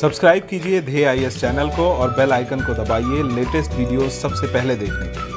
Subscribe कीजिए ध्येय IAS channel को और बेल आइकन को दबाइए लेटेस्ट वीडियोस सबसे पहले देखने के लिए।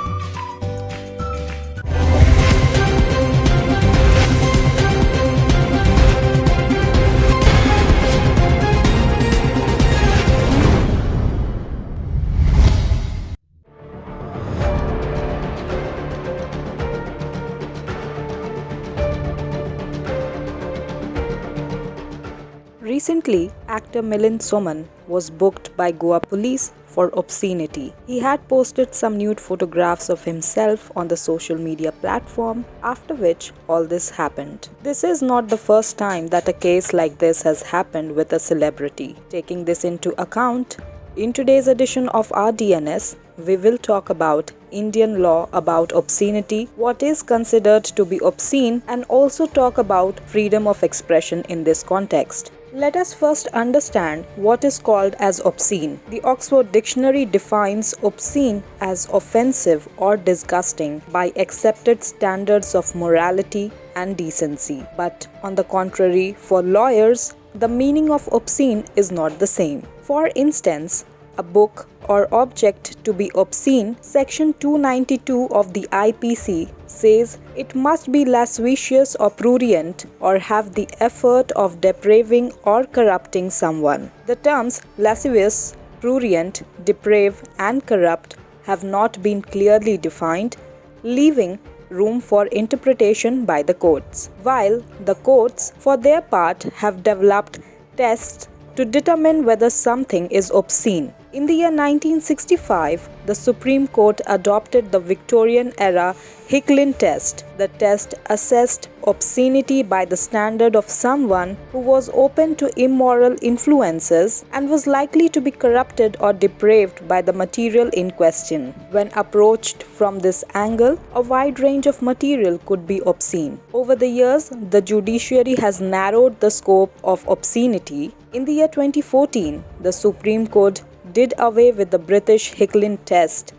Recently, actor Milind Soman was booked by Goa police for obscenity. He had posted some nude photographs of himself on the social media platform, after which all this happened. This is not the first time that a case like this has happened with a celebrity. Taking this into account, in today's edition of our DNS, we will talk about Indian law about obscenity, what is considered to be obscene, and also talk about freedom of expression in this context. Let us first understand what is called as obscene. The Oxford Dictionary defines obscene as offensive or disgusting by accepted standards of morality and decency. But on the contrary, for lawyers, the meaning of obscene is not the same. For instance, a book or object to be obscene, Section 292 of the IPC says it must be lascivious or prurient or have the effort of depraving or corrupting someone. The terms lascivious, prurient, deprave, and corrupt have not been clearly defined, leaving room for interpretation by the courts, while the courts, for their part, have developed tests to determine whether something is obscene. In the year 1965, the Supreme Court adopted the Victorian-era Hicklin test. The test assessed obscenity by the standard of someone who was open to immoral influences and was likely to be corrupted or depraved by the material in question. When approached from this angle, a wide range of material could be obscene. Over the years, the judiciary has narrowed the scope of obscenity. In the year 2014, the Supreme Court did away with the British Hicklin test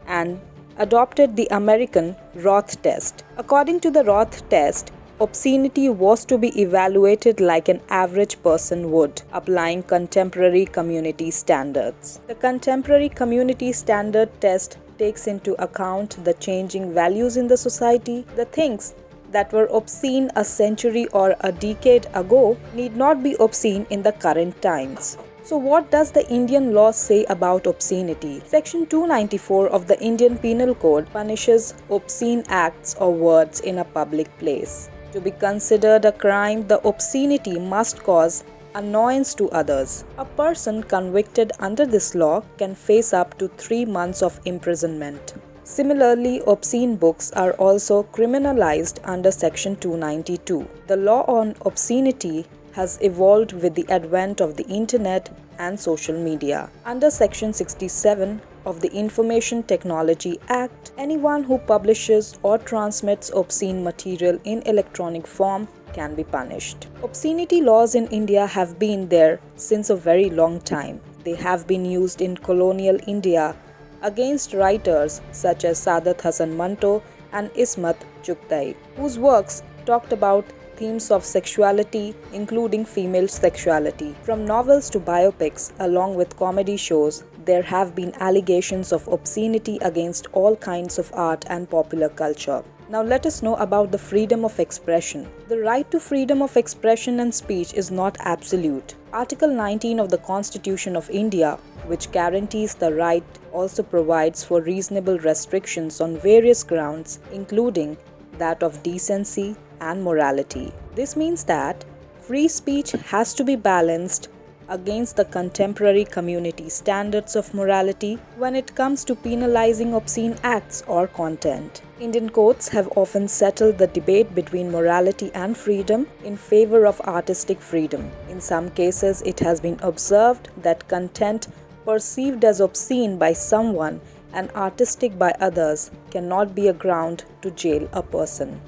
and adopted the American Roth test. According to the Roth test, obscenity was to be evaluated like an average person would, applying contemporary community standards. The contemporary community standard test takes into account the changing values in the society. The things that were obscene a century or a decade ago need not be obscene in the current times. So what does the Indian law say about obscenity? Section 294 of the Indian Penal Code punishes obscene acts or words in a public place. To be considered a crime, the obscenity must cause annoyance to others. A person convicted under this law can face up to 3 months of imprisonment. Similarly, obscene books are also criminalized under Section 292. The law on obscenity has evolved with the advent of the internet and social media. Under Section 67 of the Information Technology Act, anyone who publishes or transmits obscene material in electronic form can be punished. Obscenity laws in India have been there since a very long time. They have been used in colonial India against writers such as Saadat Hasan Manto and Ismat Chugtai, whose works talked about themes of sexuality, including female sexuality. From novels to biopics, along with comedy shows, there have been allegations of obscenity against all kinds of art and popular culture. Now let us know about the freedom of expression. The right to freedom of expression and speech is not absolute. Article 19 of the Constitution of India, which guarantees the right, also provides for reasonable restrictions on various grounds, including that of decency and morality. This means that free speech has to be balanced against the contemporary community standards of morality when it comes to penalizing obscene acts or content. Indian courts have often settled the debate between morality and freedom in favor of artistic freedom. In some cases, it has been observed that content perceived as obscene by someone and artistic by others cannot be a ground to jail a person.